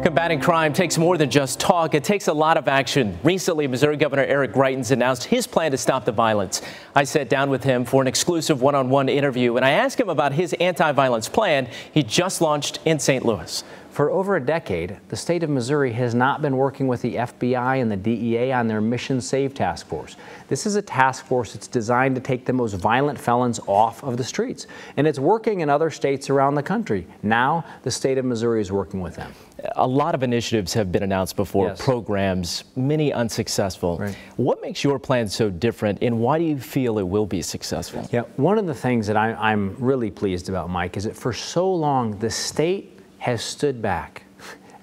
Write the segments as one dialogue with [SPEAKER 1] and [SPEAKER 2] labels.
[SPEAKER 1] Combating crime takes more than just talk. It takes a lot of action. Recently, Missouri Governor Greitens announced his plan to stop the violence. I sat down with him for an exclusive one-on-one interview, and I asked him about his anti-violence plan he just launched in St. Louis.
[SPEAKER 2] For over a decade, the state of Missouri has not been working with the FBI and the DEA on their Mission Save task force. This is a task force that's designed to take the most violent felons off of the streets. And it's working in other states around the country. Now, the state of Missouri is working with them.
[SPEAKER 1] A lot of initiatives have been announced before,
[SPEAKER 2] yes.
[SPEAKER 1] Programs, many unsuccessful.
[SPEAKER 2] Right.
[SPEAKER 1] What makes your plan so different, and why do you feel it will be successful?
[SPEAKER 2] Yeah, one of the things that I'm really pleased about, Mike, is that for so long, the state has stood back.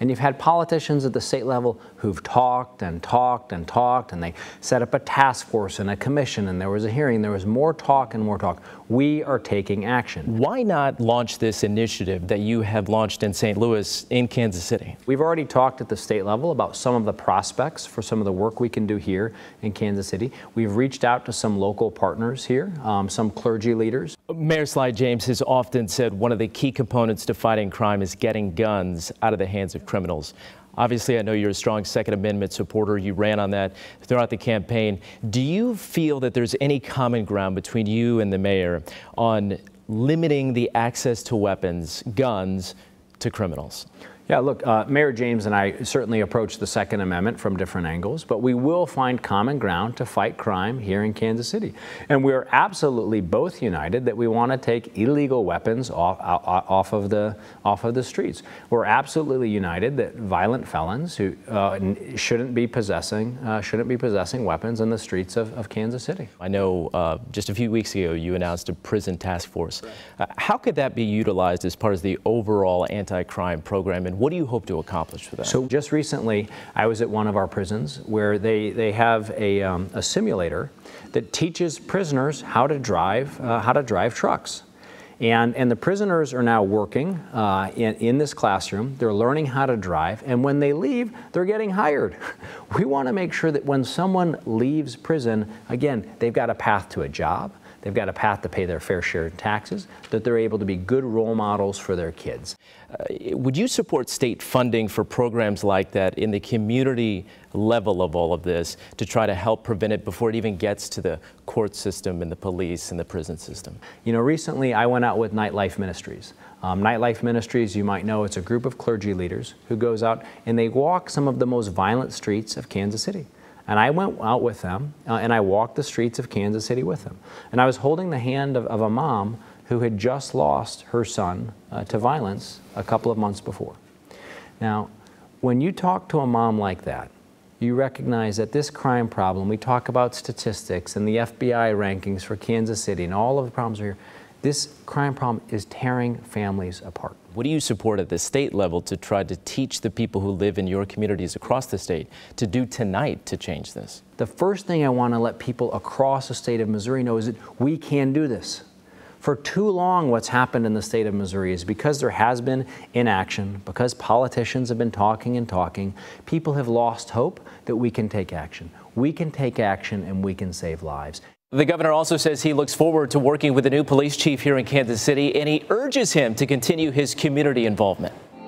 [SPEAKER 2] And you've had politicians at the state level who've talked and talked and talked, and they set up a task force and a commission, and there was a hearing. There was more talk and more talk. We are taking action.
[SPEAKER 1] Why not launch this initiative that you have launched in St. Louis in Kansas City?
[SPEAKER 2] We've already talked at the state level about some of the prospects for some of the work we can do here in Kansas City. We've reached out to some local partners here, some clergy leaders.
[SPEAKER 1] Mayor Sly James has often said one of the key components to fighting crime is getting guns out of the hands of criminals. Obviously, I know you're a strong Second Amendment supporter. You ran on that throughout the campaign. Do you feel that there's any common ground between you and the mayor on limiting the access to weapons, guns, to criminals?
[SPEAKER 2] Yeah, look, Mayor James and I certainly approach the Second Amendment from different angles, but we will find common ground to fight crime here in Kansas City. And we are absolutely both united that we want to take illegal weapons off of the streets. We're absolutely united that violent felons who shouldn't be possessing weapons in the streets of Kansas City.
[SPEAKER 1] I know just a few weeks ago you announced a prison task force. How could that be utilized as part of the overall anti-crime program? And what do you hope to accomplish with that?
[SPEAKER 2] So just recently, I was at one of our prisons where they have a simulator that teaches prisoners how to drive trucks. And the prisoners are now working in this classroom. They're learning how to drive, and when they leave, they're getting hired. We want to make sure that when someone leaves prison, again, they've got a path to a job. They've got a path to pay their fair share of taxes, that they're able to be good role models for their kids.
[SPEAKER 1] Would you support state funding for programs like that in the community level of all of this to try to help prevent it before it even gets to the court system and the police and the prison system?
[SPEAKER 2] You know, recently I went out with Nightlife Ministries. Nightlife Ministries, you might know, it's a group of clergy leaders who goes out and they walk some of the most violent streets of Kansas City. And I went out with them, and I walked the streets of Kansas City with them. And I was holding the hand of a mom who had just lost her son to violence a couple of months before. Now, when you talk to a mom like that, you recognize that this crime problem, we talk about statistics and the FBI rankings for Kansas City and all of the problems are here. This crime problem is tearing families apart.
[SPEAKER 1] What do you support at the state level to try to teach the people who live in your communities across the state to do tonight to change this?
[SPEAKER 2] The first thing I want to let people across the state of Missouri know is that we can do this. For too long, what's happened in the state of Missouri is because there has been inaction, because politicians have been talking and talking, people have lost hope that we can take action. We can take action and we can save lives.
[SPEAKER 1] The governor also says he looks forward to working with the new police chief here in Kansas City, and he urges him to continue his community involvement.